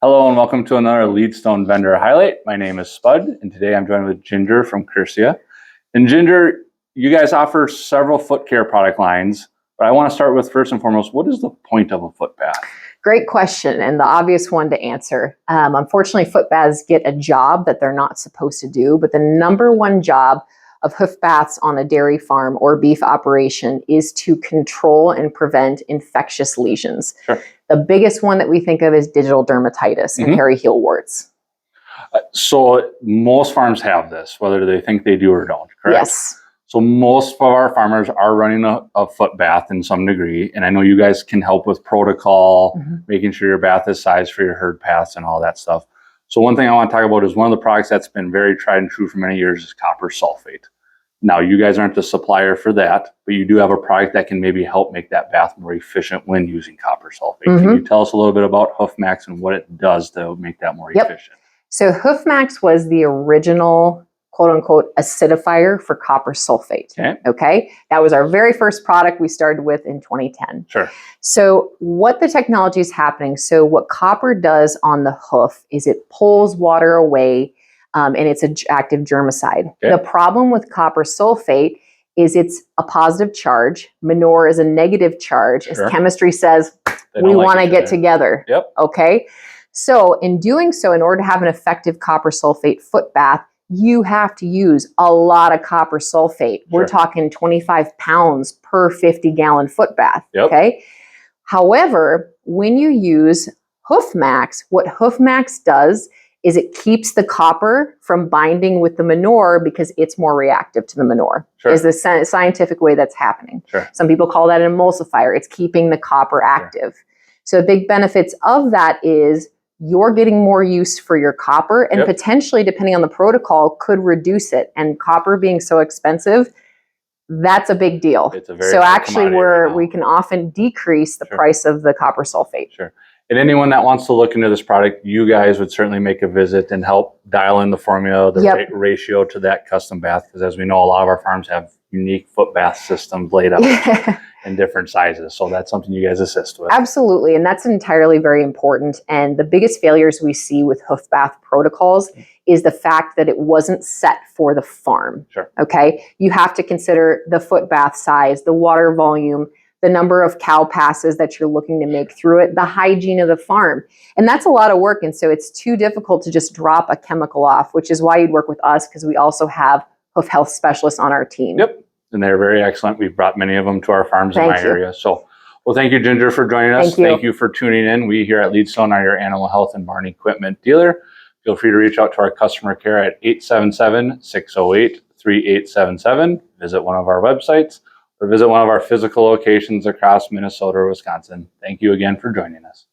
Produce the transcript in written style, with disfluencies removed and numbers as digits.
Hello and welcome to another Leedstone vendor highlight. My name is Spud and today I'm joined with Ginger from Kersia. And Ginger, you guys offer several foot care product lines, but I want to start with first and foremost, what is the point of a foot bath? Great question, and the obvious one to answer. Unfortunately, foot baths get a job that they're not supposed to do, but the number one job of hoof baths on a dairy farm or beef operation is to control and prevent infectious lesions. Sure. The biggest one that we think of is digital dermatitis and hairy heel warts. So most farms have this, whether they think they do or don't, correct? Yes. So most of our farmers are running a foot bath in some degree, and I know you guys can help with protocol, making sure your bath is sized for your herd paths and all that stuff. So one thing I want to talk about is one of the products that's been very tried and true for many years is copper sulfate. Now, you guys aren't the supplier for that, but you do have a product that can maybe help make that bath more efficient when using copper sulfate. Can you tell us a little bit about HoofMax and what it does to make that more efficient? So HoofMax was the original quote-unquote acidifier for copper sulfate. Okay? That was our very first product we started with in 2010. Sure. So what the technology is happening, so what copper does on the hoof is it pulls water away, and it's an active germicide. The problem with copper sulfate is it's a positive charge. Manure is a negative charge. As chemistry says, we want to get together. Okay? So in doing so, in order to have an effective copper sulfate foot bath, you have to use a lot of copper sulfate. We're talking 25 pounds per 50-gallon foot bath. Okay. However, when you use HoofMax, what HoofMax does is it keeps the copper from binding with the manure because it's more reactive to the manure. Is the scientific way that's happening. Some people call that an emulsifier. It's keeping the copper active. So the big benefits of that is you're getting more use for your copper and potentially, depending on the protocol, could reduce it. And copper being so expensive, that's a big deal. It's a very so actually we can often decrease the price of the copper sulfate. And anyone that wants to look into this product, you guys would certainly make a visit and help dial in the formula, the ratio to that custom bath. Because as we know, a lot of our farms have unique foot bath systems laid out in different sizes. So that's something you guys assist with. Absolutely. And that's entirely very important. And the biggest failures we see with hoof bath protocols is the fact that it wasn't set for the farm. Okay. You have to consider the foot bath size, the water volume, the number of cow passes that you're looking to make through it, the hygiene of the farm. And that's a lot of work. And so it's too difficult to just drop a chemical off, which is why you'd work with us, because we also have hoof health specialists on our team. And they're very excellent. We've brought many of them to our farms in my area. So, well, thank you, Ginger, for joining us. Thank you for tuning in. We here at Leedstone are your animal health and barn equipment dealer. Feel free to reach out to our customer care at 877-608-3877. Visit one of our websites or visit one of our physical locations across Minnesota or Wisconsin. Thank you again for joining us.